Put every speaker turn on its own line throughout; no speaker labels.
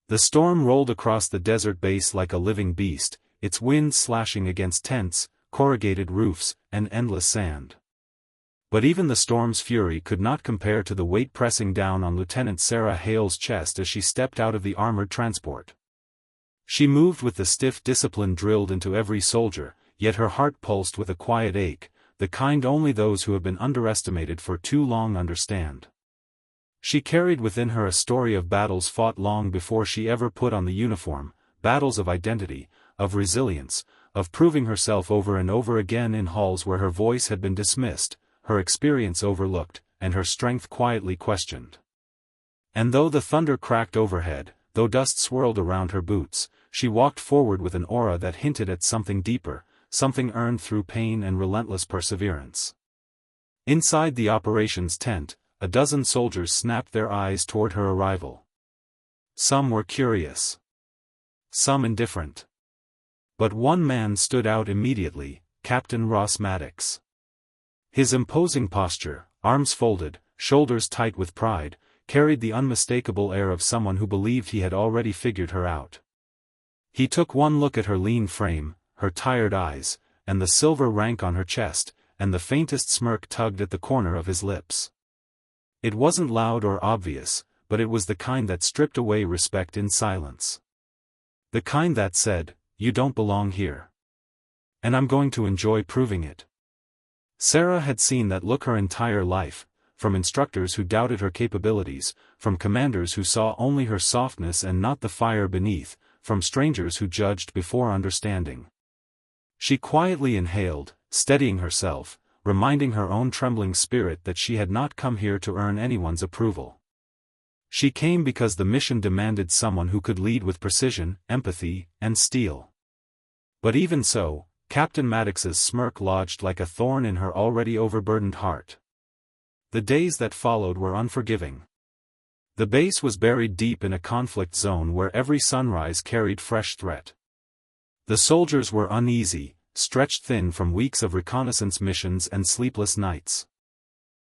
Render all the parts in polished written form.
The storm rolled across the desert base like a living beast, its winds slashing against tents, corrugated roofs, and endless sand. But even the storm's fury could not compare to the weight pressing down on Lieutenant Sarah Hale's chest as she stepped out of the armored transport. She moved with the stiff discipline drilled into every soldier, yet her heart pulsed with a quiet ache, the kind only those who have been underestimated for too long understand. She carried within her a story of battles fought long before she ever put on the uniform, battles of identity, of resilience, of proving herself over and over again in halls where her voice had been dismissed, her experience overlooked, and her strength quietly questioned. And though the thunder cracked overhead, though dust swirled around her boots, she walked forward with an aura that hinted at something deeper, something earned through pain and relentless perseverance. Inside the operations tent, a dozen soldiers snapped their eyes toward her arrival. Some were curious. Some indifferent. But one man stood out immediately, Captain Ross Maddox. His imposing posture, arms folded, shoulders tight with pride, carried the unmistakable air of someone who believed he had already figured her out. He took one look at her lean frame, her tired eyes, and the silver rank on her chest, and the faintest smirk tugged at the corner of his lips. It wasn't loud or obvious, but it was the kind that stripped away respect in silence. The kind that said, "You don't belong here. And I'm going to enjoy proving it." Sarah had seen that look her entire life, from instructors who doubted her capabilities, from commanders who saw only her softness and not the fire beneath, from strangers who judged before understanding. She quietly inhaled, steadying herself, reminding her own trembling spirit that she had not come here to earn anyone's approval. She came because the mission demanded someone who could lead with precision, empathy, and steel. But even so, Captain Maddox's smirk lodged like a thorn in her already overburdened heart. The days that followed were unforgiving. The base was buried deep in a conflict zone where every sunrise carried fresh threat. The soldiers were uneasy, stretched thin from weeks of reconnaissance missions and sleepless nights.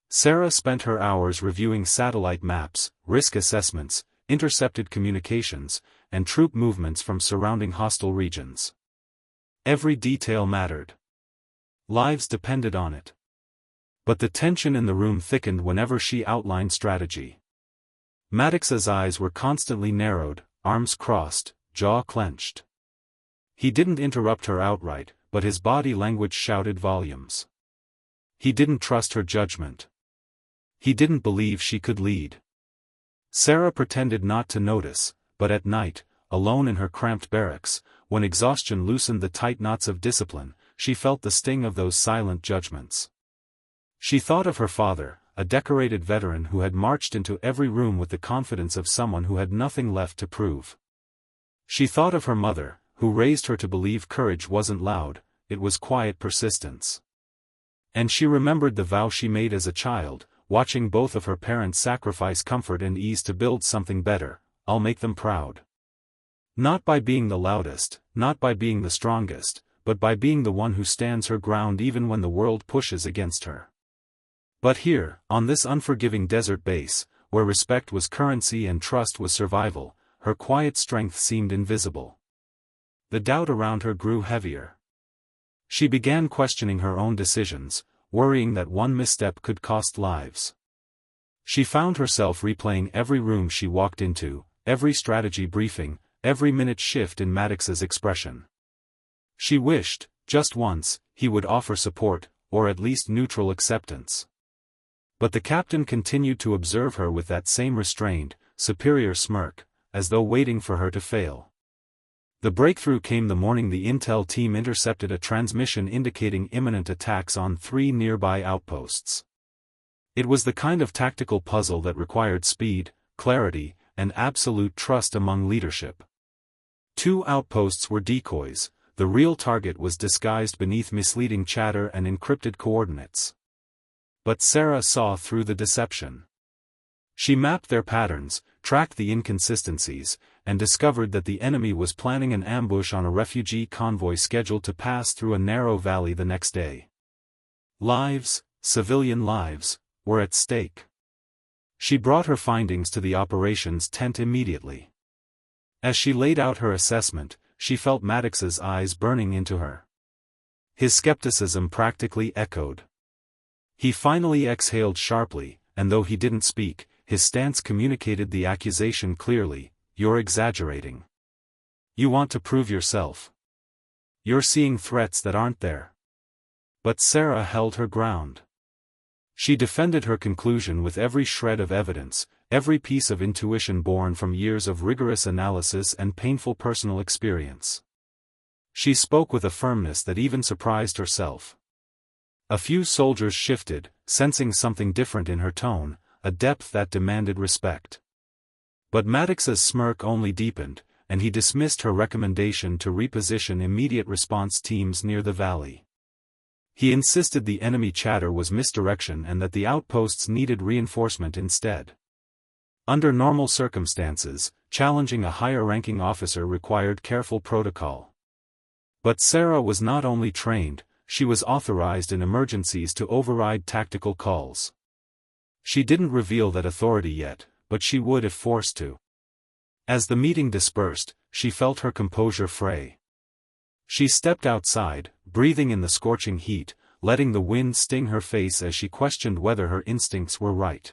Sarah spent her hours reviewing satellite maps, risk assessments, intercepted communications, and troop movements from surrounding hostile regions. Every detail mattered. Lives depended on it. But the tension in the room thickened whenever she outlined strategy. Maddox's eyes were constantly narrowed, arms crossed, jaw clenched. He didn't interrupt her outright, but his body language shouted volumes. He didn't trust her judgment. He didn't believe she could lead. Sarah pretended not to notice, but at night, alone in her cramped barracks, when exhaustion loosened the tight knots of discipline, she felt the sting of those silent judgments. She thought of her father, a decorated veteran who had marched into every room with the confidence of someone who had nothing left to prove. She thought of her mother, who raised her to believe courage wasn't loud, it was quiet persistence. And she remembered the vow she made as a child, watching both of her parents sacrifice comfort and ease to build something better. "I'll make them proud. Not by being the loudest, not by being the strongest, but by being the one who stands her ground even when the world pushes against her." But here, on this unforgiving desert base, where respect was currency and trust was survival, her quiet strength seemed invisible. The doubt around her grew heavier. She began questioning her own decisions, worrying that one misstep could cost lives. She found herself replaying every room she walked into, every strategy briefing, every minute shift in Maddox's expression. She wished, just once, he would offer support, or at least neutral acceptance. But the captain continued to observe her with that same restrained, superior smirk, as though waiting for her to fail. The breakthrough came the morning the intel team intercepted a transmission indicating imminent attacks on 3 nearby outposts. It was the kind of tactical puzzle that required speed, clarity, and absolute trust among leadership. 2 outposts were decoys, the real target was disguised beneath misleading chatter and encrypted coordinates. But Sarah saw through the deception. She mapped their patterns, tracked the inconsistencies, and discovered that the enemy was planning an ambush on a refugee convoy scheduled to pass through a narrow valley the next day. Lives, civilian lives, were at stake. She brought her findings to the operations tent immediately. As she laid out her assessment, she felt Maddox's eyes burning into her. His skepticism practically echoed. He finally exhaled sharply, and though he didn't speak, his stance communicated the accusation clearly: "You're exaggerating. You want to prove yourself. You're seeing threats that aren't there." But Sarah held her ground. She defended her conclusion with every shred of evidence, every piece of intuition born from years of rigorous analysis and painful personal experience. She spoke with a firmness that even surprised herself. A few soldiers shifted, sensing something different in her tone, a depth that demanded respect. But Maddox's smirk only deepened, and he dismissed her recommendation to reposition immediate response teams near the valley. He insisted the enemy chatter was misdirection and that the outposts needed reinforcement instead. Under normal circumstances, challenging a higher-ranking officer required careful protocol. But Sarah was not only trained, she was authorized in emergencies to override tactical calls. She didn't reveal that authority yet, but she would if forced to. As the meeting dispersed, she felt her composure fray. She stepped outside, breathing in the scorching heat, letting the wind sting her face as she questioned whether her instincts were right.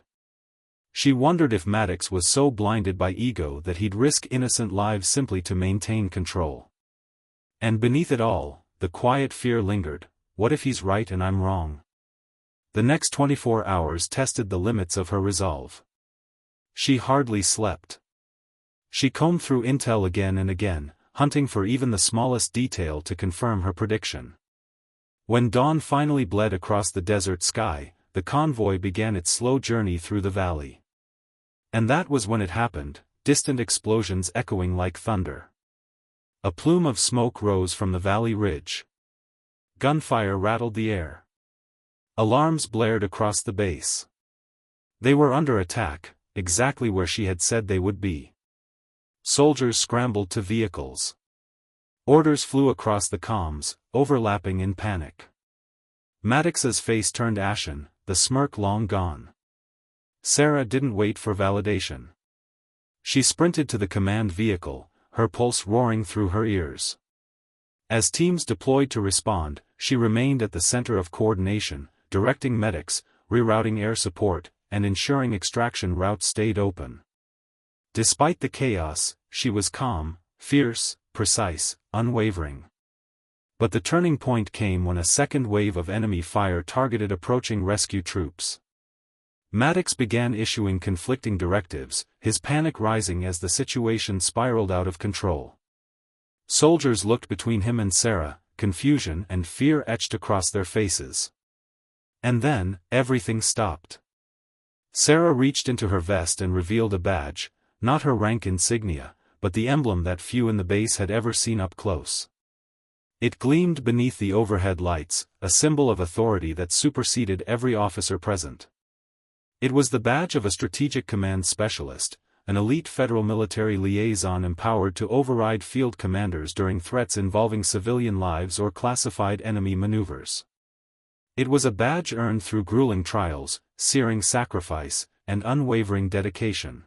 She wondered if Maddox was so blinded by ego that he'd risk innocent lives simply to maintain control. And beneath it all, the quiet fear lingered: what if he's right and I'm wrong? The next 24 hours tested the limits of her resolve. She hardly slept. She combed through intel again and again, hunting for even the smallest detail to confirm her prediction. When dawn finally bled across the desert sky, the convoy began its slow journey through the valley. And that was when it happened, distant explosions echoing like thunder. A plume of smoke rose from the valley ridge. Gunfire rattled the air. Alarms blared across the base. They were under attack, exactly where she had said they would be. Soldiers scrambled to vehicles. Orders flew across the comms, overlapping in panic. Maddox's face turned ashen, the smirk long gone. Sarah didn't wait for validation. She sprinted to the command vehicle, her pulse roaring through her ears. As teams deployed to respond, she remained at the center of coordination, directing medics, rerouting air support, and ensuring extraction routes stayed open. Despite the chaos, she was calm, fierce, precise, unwavering. But the turning point came when a second wave of enemy fire targeted approaching rescue troops. Maddox began issuing conflicting directives, his panic rising as the situation spiraled out of control. Soldiers looked between him and Sarah, confusion and fear etched across their faces. And then, everything stopped. Sarah reached into her vest and revealed a badge, not her rank insignia, but the emblem that few in the base had ever seen up close. It gleamed beneath the overhead lights, a symbol of authority that superseded every officer present. It was the badge of a strategic command specialist, an elite federal military liaison empowered to override field commanders during threats involving civilian lives or classified enemy maneuvers. It was a badge earned through grueling trials, searing sacrifice, and unwavering dedication.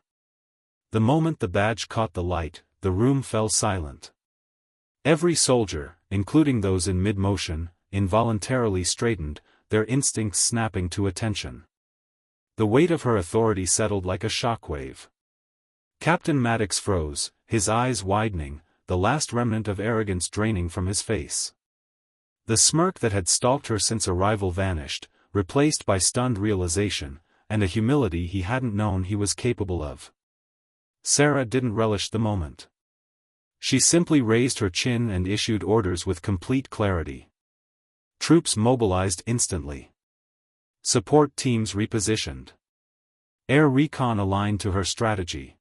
The moment the badge caught the light, the room fell silent. Every soldier, including those in mid-motion, involuntarily straightened, their instincts snapping to attention. The weight of her authority settled like a shockwave. Captain Maddox froze, his eyes widening, the last remnant of arrogance draining from his face. The smirk that had stalked her since arrival vanished, replaced by stunned realization, and a humility he hadn't known he was capable of. Sarah didn't relish the moment. She simply raised her chin and issued orders with complete clarity. Troops mobilized instantly. Support teams repositioned. Air recon aligned to her strategy.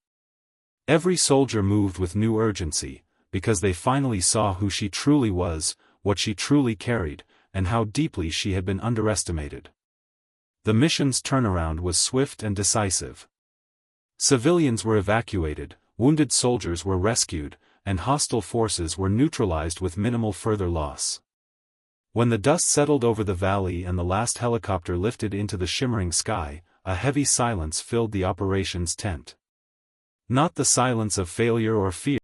Every soldier moved with new urgency, because they finally saw who she truly was, what she truly carried, and how deeply she had been underestimated. The mission's turnaround was swift and decisive. Civilians were evacuated, wounded soldiers were rescued, and hostile forces were neutralized with minimal further loss. When the dust settled over the valley and the last helicopter lifted into the shimmering sky, a heavy silence filled the operations tent. Not the silence of failure or fear,